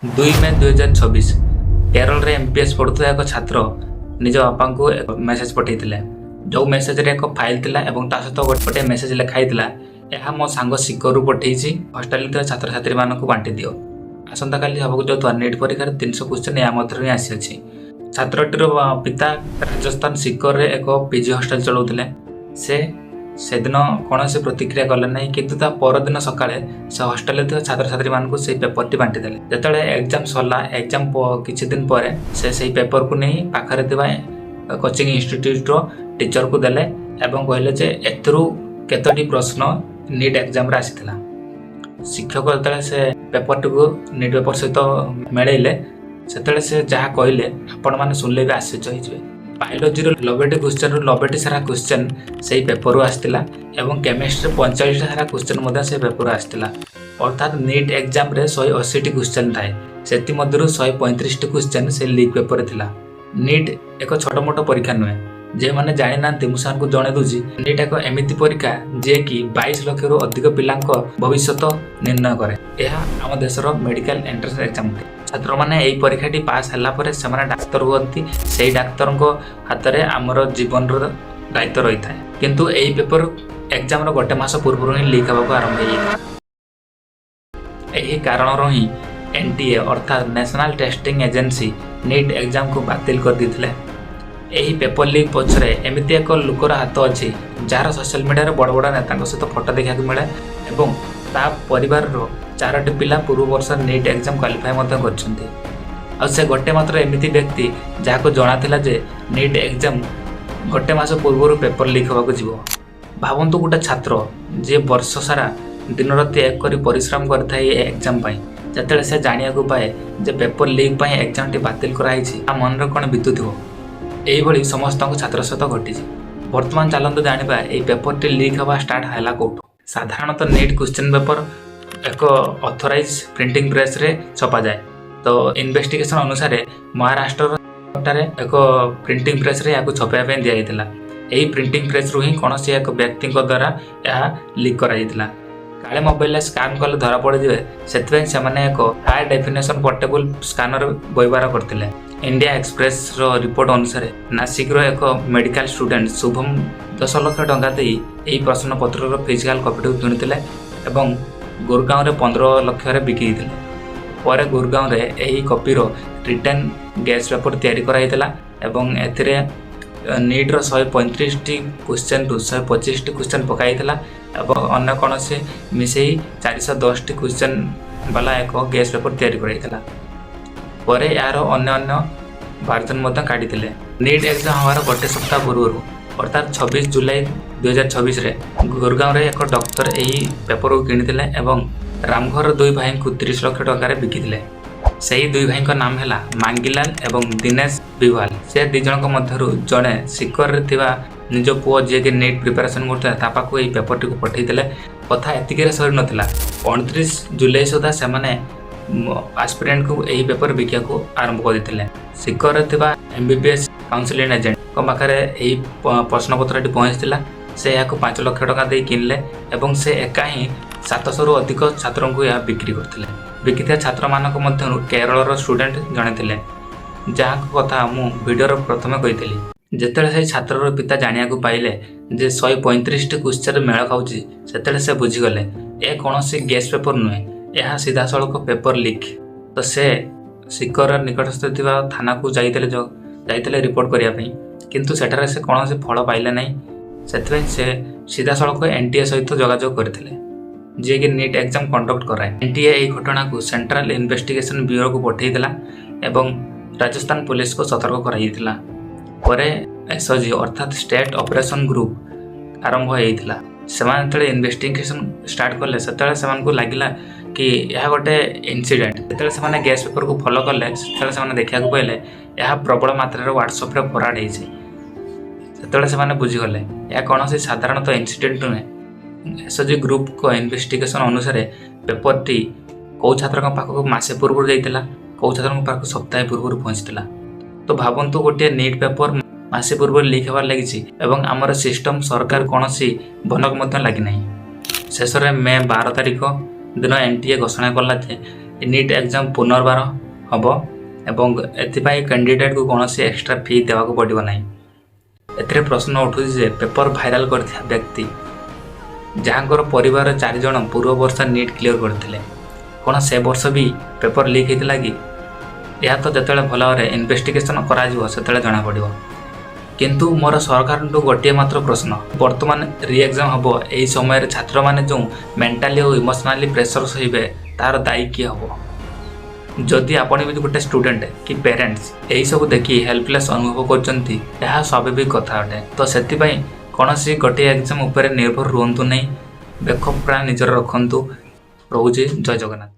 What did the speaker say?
2 मे 2026 केरल रे एमपीएस पढ़ुवा एक छात्र निज बापा को एक मेसेज पठे जो मेसेज रे एक फाइल थिला एवं ता सहित गोटे मेसेज लिखाई यह मो सांग सिकरू पठे हस्टेल छात्र छात्री मानक बांटी दियो आसंता काली हबक जो नीट परीक्षा 300 क्वेश्चन या मध्य आसी छात्रटीर पिता राजस्थान सिकर रे एक पीजी हस्टेल चलाउथिले से दिन कौन से प्रतिक्रिया कले ना किंतु ता परदिन सकाळे से हस्टेल छात्र छात्री मानक से पेपर टी बांटी देले जेतले एग्जाम सरला एग्जाम किछि दिन पर से पेपर को नहीं पाखरे थिबा कोचिंग इंस्टीट्यूट रो टीचर को देले एवं कहले जे एथरु केतोटी प्रश्न नीट एग्जाम रे आसीथिला शिक्षक जेतले से पेपर को नीट पेपर सहित मेळैले सेतले से जहाँ कहले आपण माने सुनले भी आश्चर्य होइजबे बायोलॉजी रो 90 क्वेश्चन रो 90 सारा क्वेश्चन से पेपर आसला एवं केमिस्ट्री 45 सारा क्वेश्चन मध्य से पेपर आसला अर्थात नीट एग्जाम रे 180 क्वेश्चन थाए सेति मध्यरु 135 क्वेश्चन से लीक पेपर थिला नीट एक छोट मोट परीक्षा नुहे जे माने जानि नांती मुसान को जणे दूजी नीट एक एमिति परीक्षा जे कि 22 लाख रो अधिक पिलांको भविष्यत निर्णय करे एहा हम देशर मेडिकल एंट्रेंस एग्जाम छात्र माने एई परीक्षाटी पास हला परे से डाक्तर हुअंती सेई डाक्तर को हाथ रे हमर जीवन रो दायित्व रही थाए किंतु एई पेपर एग्जाम रो गोटे मास पूर्व ही लीक होबा को आरंभ होई एही कारण रो ही एनटीए अर्थात national testing agency NEET exam को बातिल कर दिथिले एही पेपर लीक पछरे एमिति एक लुकर हाथ अछि जार सोशल मीडिया रे बड़ बड़ नेता सहित फोटो देखा मिले एवं ता परिवार रो 4टी पिला पूर्व वर्ष नीट एग्जाम क्वालिफाई मत करछन्ती आ से गोटे मात्र एमिति व्यक्ति जाको जणा थिला जे नीट एग्जाम गोटे मास पूर्व पेपर लीक होबा को जीवो भावंतु गोटे छात्र जे वर्ष सारा दिन राति एक करी परिश्रम करथाय एग्जाम पई जतले से जानिया को पाए जे पेपर लीक पई एग्जाम टी बातिल कराइछि आ मन रे कोन बितुथिबो एही भली समस्त छात्र सहित घटी वर्तमान चलते जाना ये पेपर टी लीक हवा स्टार्ट है कौटू साधारणतः नीट क्वेश्चन पेपर एक ऑथराइज प्रिंटिंग प्रेस रे छपा जाए तो इन्वेस्टिगेशन अनुसार महाराष्ट्र एक प्रिंटिंग प्रेस रे या छपाई दि जाता यही प्रिंटिंग प्रेस रु ही कौन से एक व्यक्ति द्वारा यह लीक करा काले मोबाइल स्कान कले धरा पड़ जाए से एक हाई डेफिनेशन पोर्टेबल स्कानर व्यवहार करते इंडिया एक्सप्रेस रो रिपोर्ट अनुसार नासिक रो एक मेडिकल स्टूडेंट शुभम 10 लाख टंका दे यही प्रश्न पत्र रो फिजिकल कॉपी किणुते एवं गुरगांव रे 15 लाख रे बिकी पर गुरगांव रे यही कॉपी रो रिटर्न गैस पेपर तैयारी कराइला एवं एथिरे नीट रो 135 टी क्वेश्चन रु 125 टी क्वेश्चन पकाइला एवं अन्य कौन से मिसई 410 टी क्वेश्चन वाला एक गैस पेपर तैयारी कराइला पर यार अन्य अन्य वर्जन काढ़ी नीट एग्जाम हमार गोटे सप्ताह पूर्व अर्थात 26 जुलाई 2026 रे गुरगांव रे एक डॉक्टर यही पेपर को किनिथिले एवं रामघर दुई भाई को 30 लाख टका रे बिकिथिले सेही दुई भाई नाम है मांगीलाल एवं दिनेश बिवाल से दी जन मध्यरु जड़े सिकर रे थिबा निज पुओ जे के नीट प्रिपरेशन करता तापा को यही पेपर टी को पठेइथिले कथा एतिके सरी नथिला 29 जुलाई सुधा से माने एस्पिरेंट को यही पेपर बिकिया को आरंभ कर देते सिकर एमबीबीएस काउंसिलिंग एजेंट को पाखे यही प्रश्न पत्र पहुँचला से यहाँ 5 लाख टका दे किनले एवं से एका ही 700 रु अधिक छात्रों को यह बिक्री करते बिकिथा छात्र मानक मध्यरु केरल स्टूडेंट जड़े थे जहाँ कथा मु वीडियो प्रथमे कही जिते से छात्र पिता जानिया को पाइले जे 135 टी क्वेश्चन मेल खाऊँगी से बुझीगले ए कौन गैस पेपर नुहे यह सीधा सड़क पेपर लीक तो से सिकर निकटस्थ थाना को जाइते रिपोर्ट करने किंतु सेठारे से कौन से फल पाइले नहीं से सीधा सड़क एनटीए सहित जोगाजोग करते जी कि नीट एग्जाम कंडक्ट कराए एनटीए यही घटना को सेंट्रल इन्वेस्टिगेशन ब्यूरो को पठेइला एवं राजस्थान पुलिस को सतर्क कराइला पर एसओजी अर्थात स्टेट ऑपरेशन ग्रुप आरंभ होइतिला से इन्वेस्टिगेशन स्टार्ट कले से लगिला कि यह गोटे इनसीडेंट जो से गैस पेपर को फॉलो कले से देखा पाइले यह प्रबल मात्रा व्हाट्सएप रे फरवर्ड होते से बुझीगले यह कौन से साधारणतः इनसीडेंट नुहे एसओजी ग्रुप को इन्वेस्टिगेशन अनुसार पेपर टी कौ छात्र पाखक मासे पूर्व जाइला कौ छात्र पाख सप्ताह पूर्व पहुँचला तो भावंतु गोटे नीट पेपर मासे पूर्व लीक होबार लगी एवं आमर सिस्टम सरकार कौन भनक लगी शेष में मे 12 तारिख दिन एनटीए घोषणा कला NEET एग्जाम पुनर्बार हम एवं एथिपाई कैंडिडेट को कौन एक्स्ट्रा फी देवाक पड़ो ना। एथिरे प्रश्न उठुଛି जे पेपर भाइराल करथिया व्यक्ति जहाँकर परिवार 4 जन पूर्व वर्ष NEET क्लियर करथिले कौन से वर्ष भी पेपर लीक होता कि यह तो जिते भल भाव इन्वेस्टिगेशन करा जना पड़ो। किंतु मोर सरकार गोटे मात्र प्रश्न वर्तमान री एग्जाम हम यही समय छात्र मैंने जो मेंटाली और इमोशनाली प्रेशर सहे तार दायी किए हम। जदि आपण भी गोटे स्टूडेंट कि पेरेंट्स यही सब देखी हेल्पलेस अनुभव करछंती यह स्वाभाविक कथा अटे। तो से कौन सी गोटे एग्जाम उपर निर्भर रुहतु नहीं, बेकअप प्लान निजर रखंतु। रोचे जय जगन्नाथ।